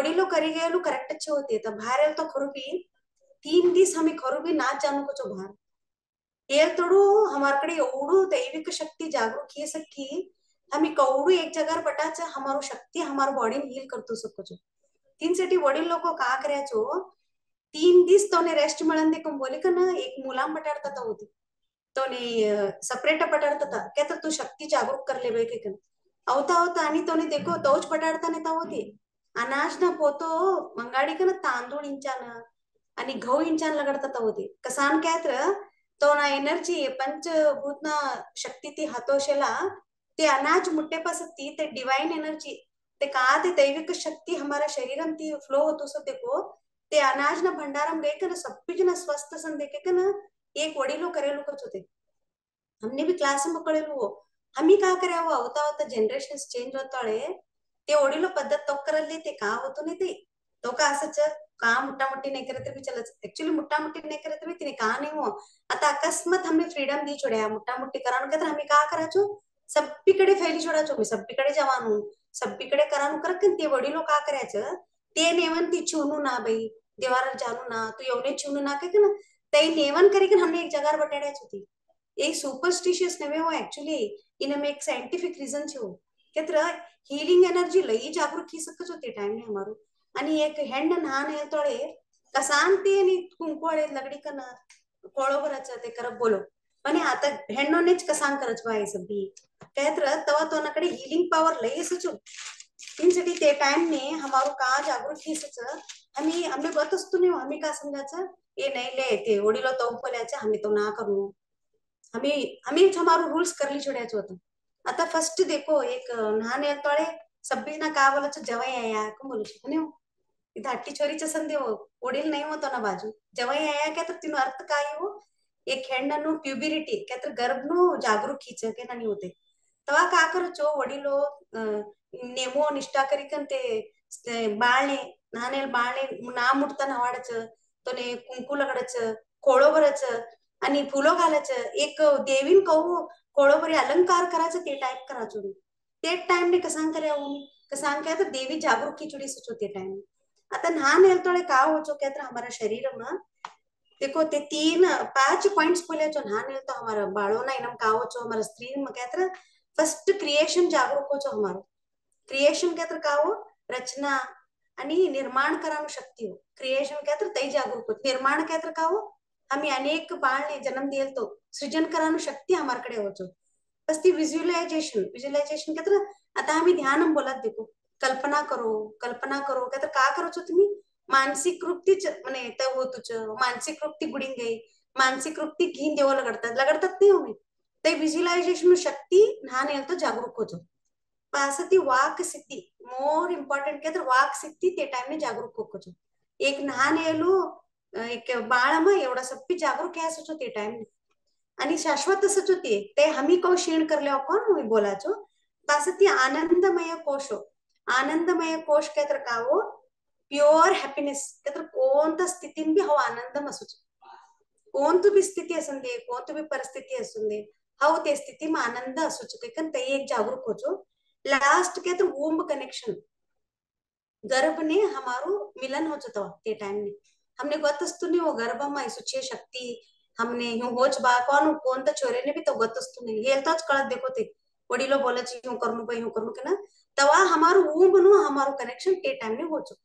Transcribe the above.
वडीलो करी गेलो करेक्ट अच्छे होते तर बाहेर येतो खरू बी 3 दिवस आम्ही खरू बी नाच जाणू कचो बाहेर ಹೇಳ್ತೊಡು हमारकडे एवढू दैविक शक्ति जागरूक ये सकी हमें कौड़ू एक जगह पटाच हमारू शक्ति हमारू बॉडी हील करतो सको छो तीन साठी वडील लोक का करायचो 3 दिवस तोने रेस्ट मिळन देखो बोले का ना एक मुलाम पटाडता होती तोने सेपरेट पटाडता क्या तर तू शक्ति जागरूक कर ले बेके कन अवता होता आणि तोने देखो तोच पटाडता नेता होती अनाज ना पोतो मंगाडी का ना तांदूळ इंचान आणि गहू इंचान लगडता होती कसान काय तर तो ना एनर्जी पंचभूत ना शक्ती ती हातोशेला ते अनाज मुट्टे पासती ते डिवाइन एनर्जी ते का ते दैविक शक्ति हमारा शरीरम ती फ्लो होतो सो देखो ते अनाज ना भंडारम गए ना सब कुछ ना स्वस्थ सन देखे ना एक वडीलो करेलो कुछ होते हमने भी क्लास में कळेलो हो हमी का करे हो होता होता जनरेशन चेंज होताळे ते वडीलो पद्धत तो करले ते का होतो नाही ते तो का असंच का मुट्टा मुट्टी नाही करत भी चलत एक्चुअली मुट्टा मुट्टी नाही करत भी तिने का नाही हो आता अकस्मात हमने फ्रीडम दी छोड्या मुट्टा मुट्टी करानु तर हमी का कराचो सब्बीकडे फैली छोडाचो मी सब्बीकडे जवानू सब्बीकडे करानु करत ते वडीलो का करायचं ते नेवन ती छुनू ना बाई देवार जानू ना तू एवढे छुनू ना काय ना ते नेवन करी हमने एक जगार बटाड्याच होती एक सुपरस्टिशियस नवे हो एक्चुअली इनमें एक साइंटिफिक रीजन छो केत्र हीलिंग एनर्जी लई जागरूक ही सकच होते टाइम ने हमारो आणि एक हेंड नान ಹೇಳ್ತಾಳೆ कसांती आणि कुंकवाळे लगडी कन कोळोबराचं ते करब बोलो आणि आता हेಣ್ಣोनेच कसांग करच बाय सब्बी कहत्र तवा तो नकडे हीलिंग पावर लई सचो इन सटी ते टाइम ने हमारो का जागरूक ही सच हमी हमें बतस्तु नहीं हमी का समझाचा ये नहीं ले ते ओडीलो तो बोलायचं हमी तो ना करू हमी हमी हमारो रूल्स करली छोड्याचं होतं आता फर्स्ट देखो एक लहान येताळे सब्बी ना का बोलायचं जवय आया को बोलू शकतो नाही धाटी छोरीच्या संधी हो वडील नाही होतो ना बाजू जवय आया क्या तर तिनो अर्थ काय हो एक ಹೆಣ್ಣನ್ನು ಪ್ಯೂಬಿರಿಟಿ क्या गर्भनु जागरूक खींचे नाही होते तेव्हा का करचो वडीलो नेमो निष्ठा करिकंते बाळणे नानेल बाळणे ना मुडताना वाढायचं तोने कुंकू लगडायचं खोळो भरायचं आणि फुलो घालायचं एक देवीन कहू खोळोभरी अलंकार करायचं ते टाइप करायचो मी ते टाइम ने कसांग करे कसांग क्या तर देवी जागरूक खिचड़ी सचो ते टाइम आता लहान ಹೇಳ್ತಾಳೆ का होचो क्या तर हमारा शरीर में देखो ते 5 पॉइंट्स बोले जो लहान ಹೇಳ್ತಾ हमारा बाळो ना इनम का होचो हमारा स्त्री में क्या तर फर्स्ट क्रिएशन जागरूक होचो हमारो क्रिएशन क्या तर का हो रचना आणि निर्माण करानो शक्ती हो क्रिएशन क्या तर तई जागरूक हो निर्माण क्या तर का हो हमें अनेक बाळने जन्म दियल तो सृजन करानो शक्ती हमारकडे होचो बस ती विज्युअलायझेशन क्या तर आता आम्ही ध्यान बोलत देखो कल्पना करो क्या तर का करोचो तुम्ही मानसिक रूपतीच म्हणे तर होतुच मानसिक रूपती गुडिंग गई मानसिक रूपती घीन देवो लगडतात नाही हो ते विज्युअलायझेशन शक्ती लहान येतो जागरूक होतो पासती वाक सिद्धी मोर इम्पॉर्टंट क्या तर वाक सिद्धी ते टाइम ने जागरूक होको एक लहान येलो एक बाळमा एवढा सप्पी जागरूक है सचो ते टाइम ने आणि शाश्वत सच होते ते हमी को क्षीण करले कोण मी बोलाचो पासती आनंदमय कोश क्या तर का हो प्युअर हॅपीनेस क्या तर कोणत्या स्थितीन बी हो आनंदम असुच कोणती बी स्थिती असून दे कोणती बी परिस्थिती असून दे हो ते स्थिती में आनंद असुच कारण ते एक जागरूक होचो लास्ट क्या तर वूम्ब कनेक्शन गर्भ ने हमारो मिलन हो जाता ते टाइम ने हमने गोतस्तु नहीं वो गर्भ में सुचे शक्ति हमने ह्यू होच बा कोणता छोरे ने भी तो गोतस्तु नहीं हेल्ताच कळत देखो ते वडीलो बोलाची ह्यू करनु के ना तवा हमारो वूम्ब नु हमारो कनेक्शन ते टाइम ने होचो